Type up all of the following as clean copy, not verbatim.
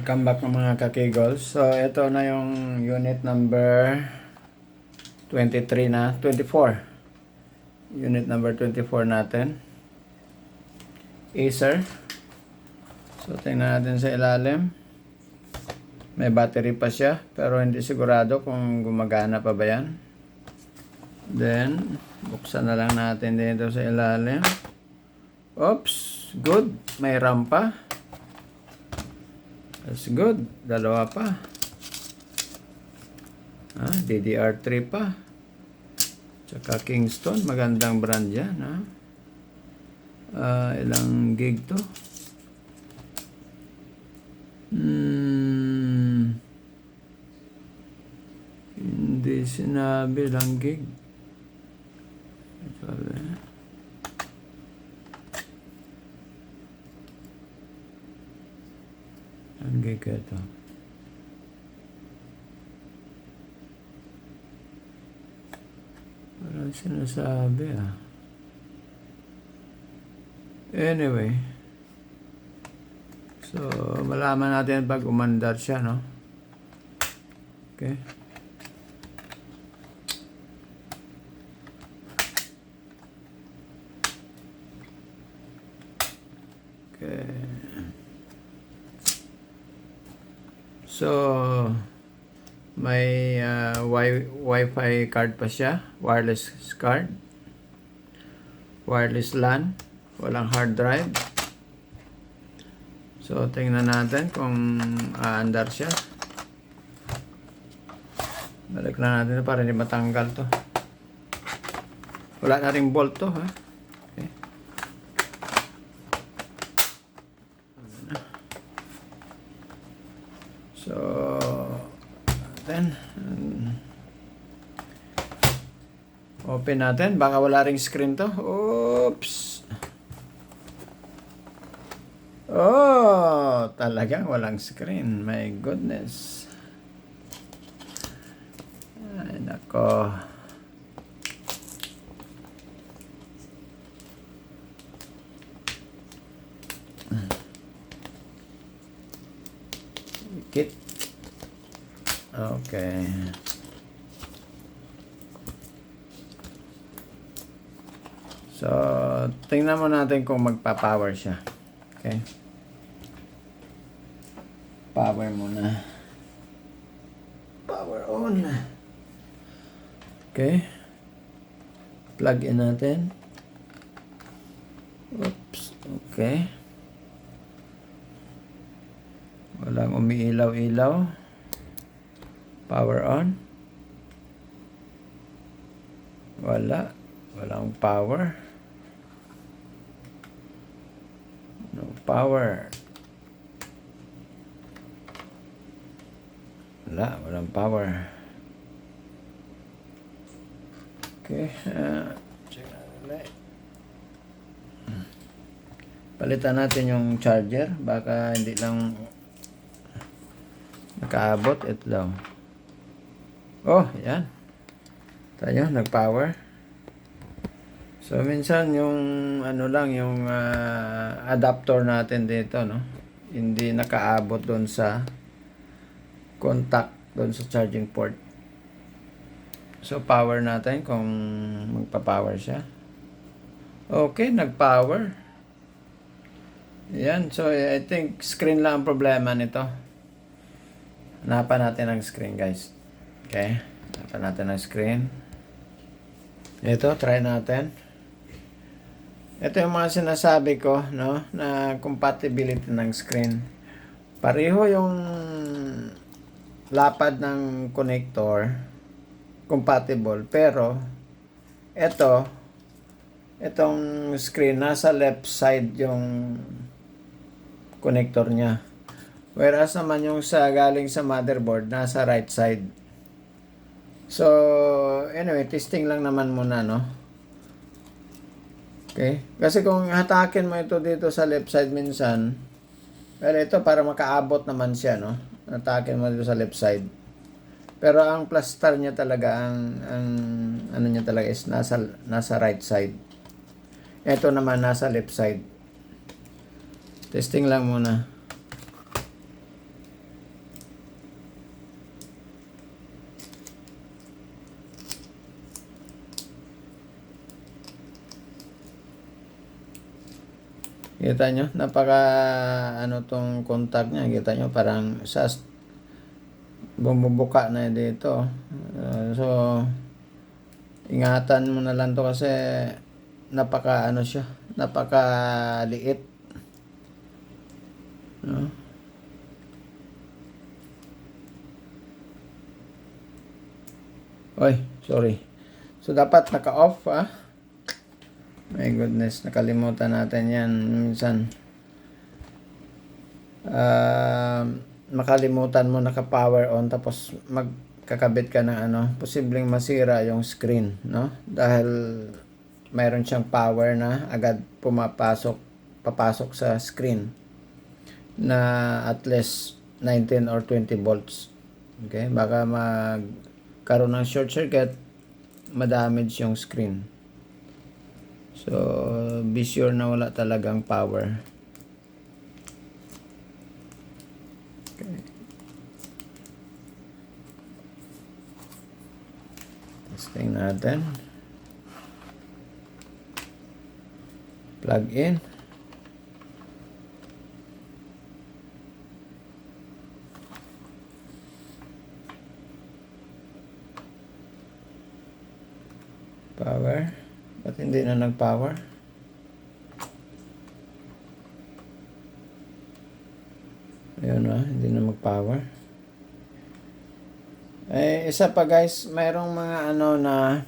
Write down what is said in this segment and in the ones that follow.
Welcome back mga kakigols. So, ito na yung unit number 23 na, 24. Unit number 24 natin. Acer. So, tingnan natin sa ilalim. May battery pa siya, pero hindi sigurado kung gumagana pa ba yan. Then, buksan na lang natin dito sa ilalim. Oops, good. May RAM pa. That's good. Dalawa pa. DDR3 pa. Tsaka Kingston. Magandang brand yan. Ilang gig to? Hindi sinabi ilang gig. Sabi. Ang gig ito. Parang sinasabi Anyway. So, malaman natin pag umandar siya, no? Okay. Okay. So, may Wi-Fi card pa siya, wireless card, wireless LAN, walang hard drive. So, tingnan natin kung aandar siya. Balik na natin para hindi matanggal to. Wala na ring bolt to, Okay. So, then, open natin. Baka wala ring screen to. Oops! Oh, talagang walang screen. My goodness. Ay, nako. Kit. Okay. So, tingnan mo natin kung magpa-power siya. Okay. Power muna. Power on. Okay. Plug in natin. Oops. Okay. Walang umiilaw-ilaw. Power on. Wala. Walang power. No power. Wala. Walang power. Okay. Check natin ulit. Palitan natin yung charger. Baka hindi lang nakaabot. Ito lang. Oh, yan. Tayo, nag-power. So, minsan yung ano lang, yung adapter natin dito, no? Hindi nakaabot doon sa contact, doon sa charging port. So, power natin kung magpa-power siya. Okay, nag-power. Yan. So, I think screen lang ang problema nito. Hanapan natin ang screen, guys. Okay. Hanapan natin ang screen. Ito, try natin. Ito yung mga sinasabi ko, no, na compatibility ng screen. Pareho yung lapad ng connector, compatible, pero itong screen, nasa left side yung connector niya. Whereas naman yung galing sa motherboard, nasa right side. So, anyway, testing lang naman muna, no? Okay? Kasi kung hatakin mo ito dito sa left side minsan, well, ito para makaabot naman siya, no? Hatakin mo dito sa left side. Pero ang plaster niya talaga, ang ano niya talaga is nasa right side. Ito naman nasa left side. Testing lang muna. Kita nyo? Napaka ano tong contact niya. Kita nyo? Parang bumubuka na dito. So, ingatan mo na lang to kasi napaka ano siya. Napaka liit. No? Oy, sorry. So, dapat naka-off, ha? My goodness, nakalimutan natin yan. Minsan, makalimutan mo naka-power on, tapos magkakabit ka ng ano, posibleng masira yung screen, no? Dahil mayroon siyang power na agad papasok sa screen na at least 19 or 20 volts. Okay? Baka magkaroon ng short circuit, madamage yung screen. So, be sure na wala talagang power. Okay. Testing natin. Plug in. Power. Ba't hindi na nag-power? Ayun na, hindi na mag-power. Eh, isa pa guys, mayroong mga ano na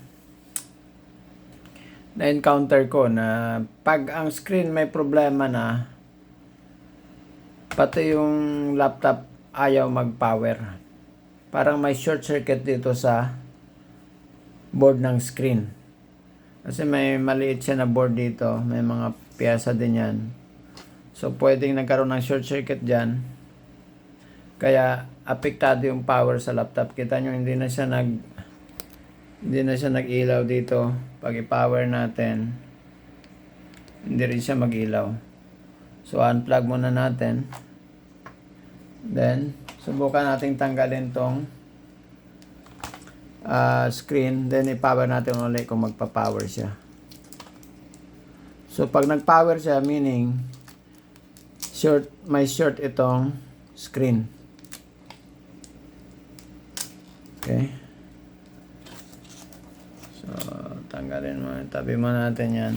encounter ko na pag ang screen may problema na, pati yung laptop ayaw mag-power. Parang may short circuit dito sa board ng screen. Kasi may maliit siya na board dito. May mga piyesa din yan. So, pwedeng nagkaroon ng short circuit dyan. Kaya, apektado yung power sa laptop. Kita nyo, hindi na siya nag-ilaw dito. Pag i-power natin, hindi rin siya mag-ilaw. So, unplug muna natin. Then, subukan natin tanggalin tong screen, then i-power natin ulit kung magpa-power siya. So pag nag-power siya, meaning may short itong screen. Okay. So tanggalin mo, tabi mo natin yan.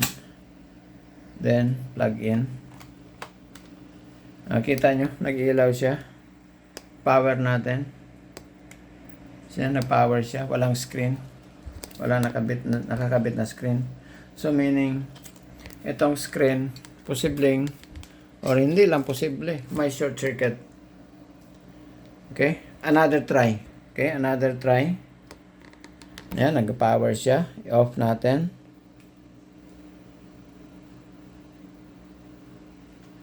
Then plug in. Kita nyo, nag-ilaw siya. Power natin. Siya na-power siya, walang screen. Wala nakakabit na screen. So meaning, itong screen, posibleng, or hindi lang posible, may short circuit. Okay? Another try. Okay? Another try. Ayan, nag-power siya. I-off natin.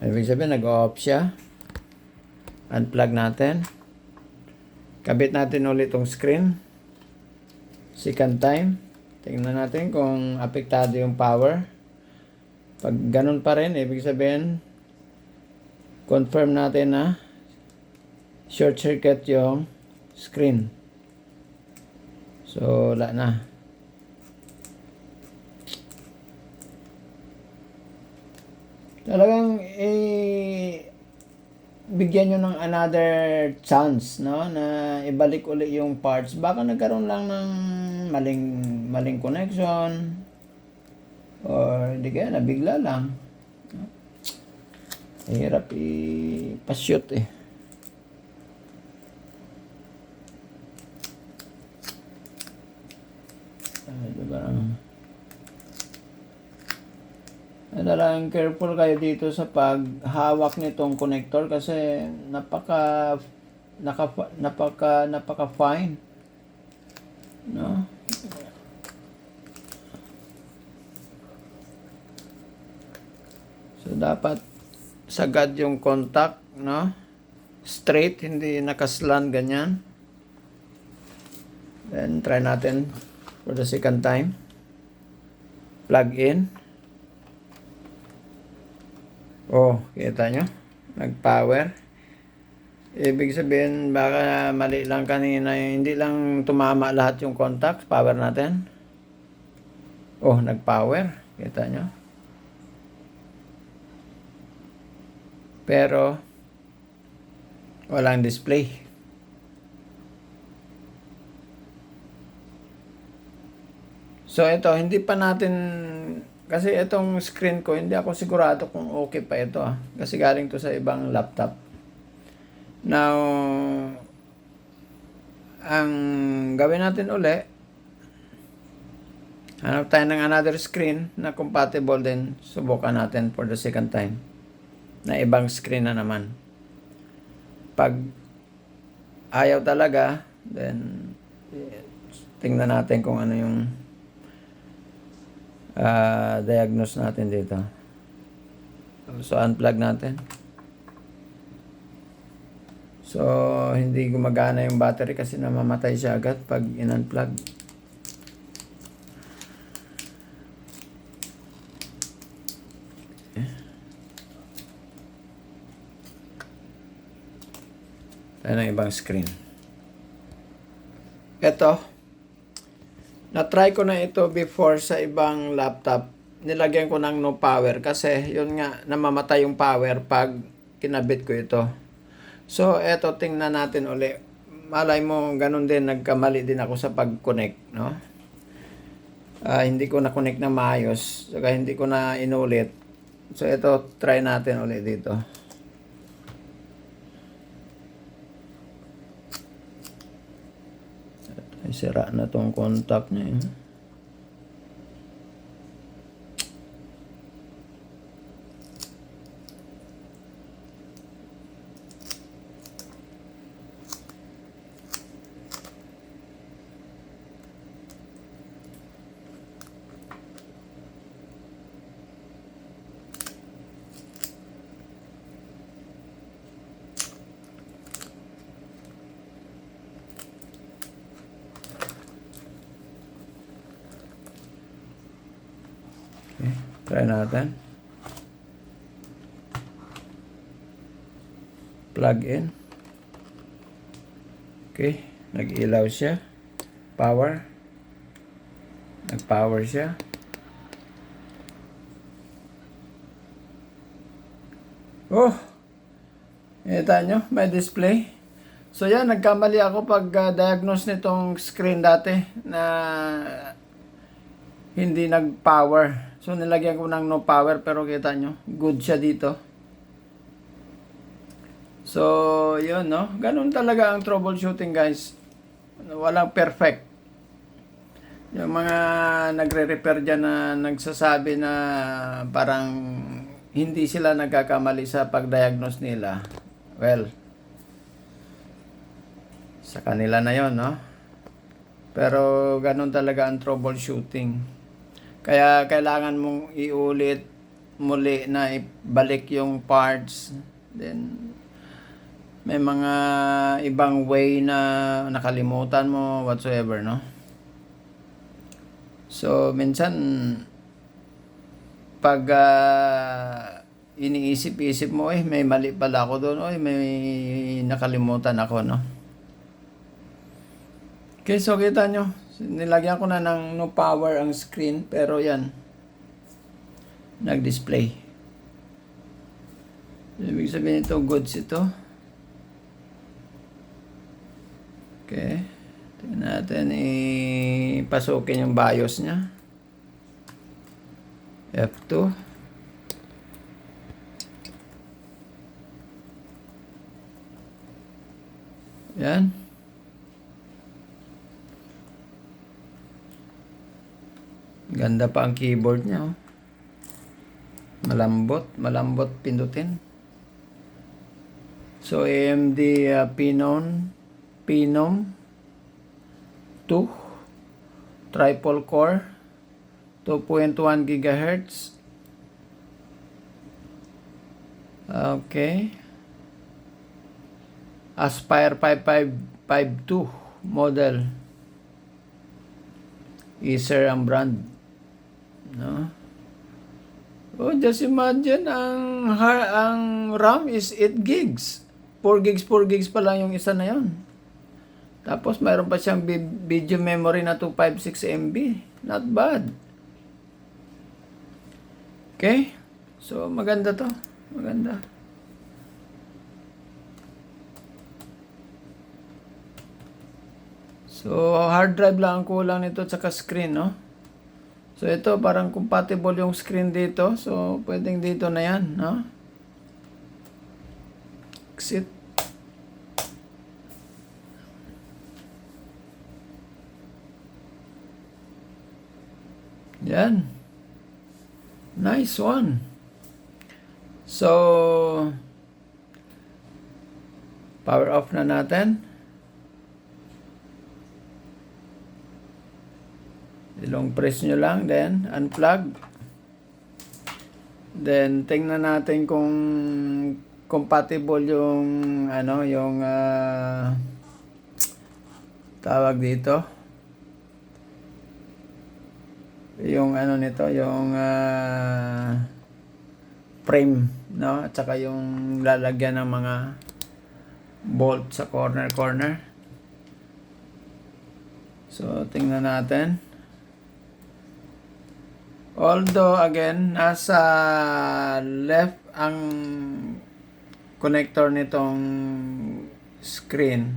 Ibig sabihin, nag-off siya. Unplug natin. Kabit natin ulit itong screen. Second time. Tingnan natin kung apektado yung power. Pag ganun pa rin, ibig sabihin, confirm natin na short circuit yung screen. So, wala na. Talagang bigyan nyo ng another chance, no, na ibalik uli yung parts. Baka nagkaroon lang ng maling connection, or hindi kaya nabigla lang. Hirap i-pashoot eh. Diba? Lang careful kayo dito sa paghawak nitong connector kasi napaka fine, no? So dapat sagad yung contact, no? Straight, hindi nakaslan ganyan. Then try natin for the second time. Plug in. Oh, kita nyo? Nag-power. Ibig sabihin, baka mali lang kanina. Hindi lang tumama lahat yung contact. Power natin. Oh, nag-power. Kita nyo? Pero walang display. So ito, hindi pa natin, kasi itong screen ko, hindi ako sigurado kung okay pa ito kasi galing to sa ibang laptop. Now, ang gawin natin uli, hanap tayo ng another screen na compatible din. Subukan natin for the second time. Na ibang screen na naman. Pag ayaw talaga, then tingnan natin kung ano yung diagnose natin dito. So, unplug natin. So, hindi gumagana yung battery kasi namamatay siya agad pag in-unplug. Tayo ng ibang screen. Ito, na-try ko na ito before sa ibang laptop. Nilagyan ko ng no power kasi yun nga, namamatay yung power pag kinabit ko ito. So, eto, tingnan natin uli. Malay mo, ganun din, nagkamali din ako sa pag-connect, no? Hindi ko na-connect na maayos, saka hindi ko na inulit. So, eto, try natin ulit dito. Ay, sira na tong contact niya, eh. Okay, try natin. Plug in. Okay, nag-ilaw siya. Power. Nag-power siya. Oh! Kita nyo, may display. So yan, nagkamali ako pag diagnose nitong screen dati na hindi nag-power. So, nilagyan ko ng no power pero kita nyo, good siya dito. So, yun, no? Ganun talaga ang troubleshooting, guys. Walang perfect. Yung mga nagre-repair dyan na nagsasabi na parang hindi sila nagkakamali sa pag-diagnose nila. Well, sa kanila na yon, no? Pero ganun talaga ang troubleshooting. Kaya kailangan mong iulit muli na ibalik yung parts. Then, may mga ibang way na nakalimutan mo, whatsoever, no? So, minsan, pag iniisip-isip mo, may mali pala ako doon, may nakalimutan ako, no? Okay, so kita nyo, nilagyan ko na ng no power ang screen, pero yan, nag-display. Ibig sabihin ito, goods ito. Okay, tingnan natin, ipasukin yung BIOS niya. F2. Yan. Ganda pa ang keyboard niya, oh. Malambot pindutin. So, AMD Phenom 2 triple core 2.1 GHz. Okay. Aspire 5552 model. Acer ang brand. No? Oh, just imagine ang RAM is 8 gigs. 4 gigs pa lang yung isa na yon. Tapos mayroon pa siyang video memory na 256 MB. Not bad. Okay? So maganda to. Maganda. So, hard drive lang ang kulang nito tsaka screen, no? So, ito parang compatible yung screen dito. So, pwedeng dito na yan, no? Exit. Yan. Nice one. So, power off na natin. Long press nyo lang, then unplug. Then tingnan natin kung compatible yung ano, yung tawag dito. Yung ano nito, yung frame, no? At saka yung lalagyan ng mga bolt sa corner. So tingnan natin. Although, again, nasa left ang connector nitong screen.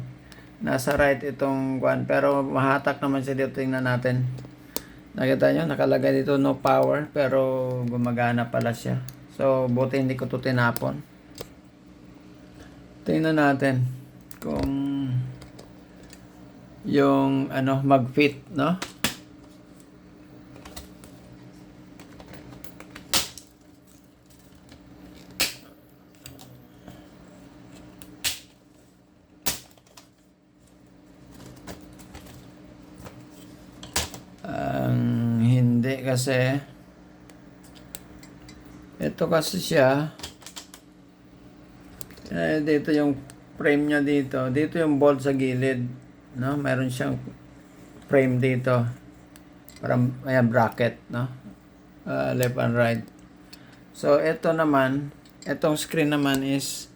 Nasa right itong one. Pero mahatak naman siya dito. Tingnan natin. Nakita nyo, nakalagay dito no power. Pero gumagana pala siya. So, buti hindi ko ito tinapon. Tingnan natin kung yung ano, mag-fit, no? Hindi kasi ito kasi siya dito yung frame niya dito yung bolt sa gilid, no? Meron siyang frame dito parang ayan bracket, no? Left and right. So ito naman, itong screen naman is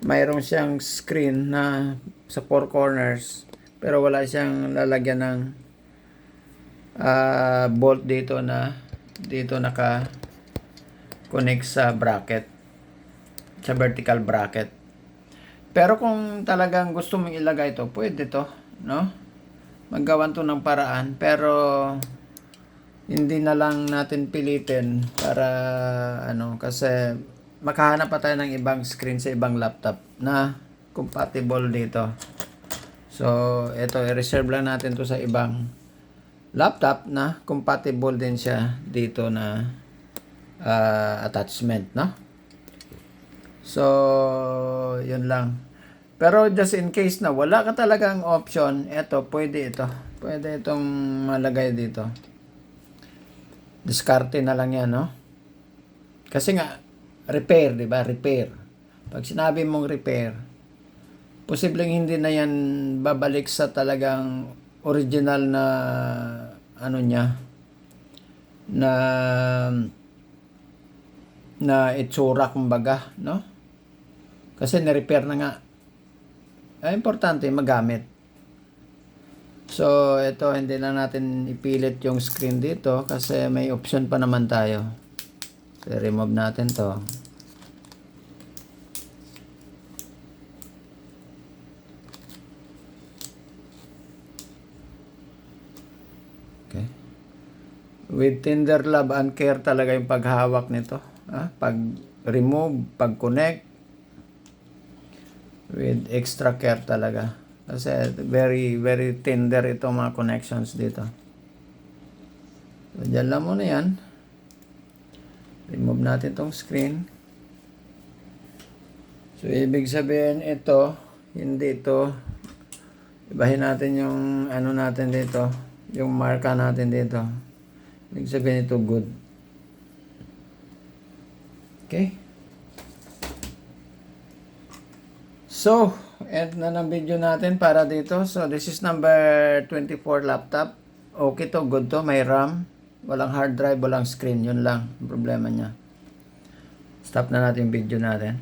mayroon siyang screen na sa four corners pero wala siyang lalagyan ng bolt dito naka connect sa bracket, sa vertical bracket. Pero kung talagang gusto mong ilagay ito, pwede to, no? Maggawan to ng paraan, pero hindi na lang natin pilitin para ano, kasi makahanap pa tayo ng ibang screen sa ibang laptop na compatible dito. So ito, i-reserve lang natin to sa ibang laptop na compatible din siya dito na attachment, no? So, yun lang. Pero just in case na wala ka talagang option, pwede itong malagay dito. Diskarte na lang yan, no? Kasi nga, repair, di ba? Repair. Pag sinabi mong repair, posibleng hindi na yan babalik sa talagang original na ano niya na itsura kumbaga, no? Kasi ni-repair na nga. Importante magamit. So ito, hindi na natin ipilit yung screen dito kasi may option pa naman tayo. So remove natin to. Okay. With tender love and care talaga yung paghawak nito. Pag remove, pag connect, with extra care talaga. Kasi very, very tender itong mga connections dito. So, dyan lang muna yan. Remove natin itong screen. So, ibig sabihin ito, hindi ito. Ibahin natin yung ano natin dito, yung marka natin dito. Ibig sabihin ito good. Okay? So, end na ng video natin para dito. So, this is number 24 laptop. Okay to, good to. May RAM. Walang hard drive, walang screen. Yun lang. Problema niya. Stop na natin yung video natin.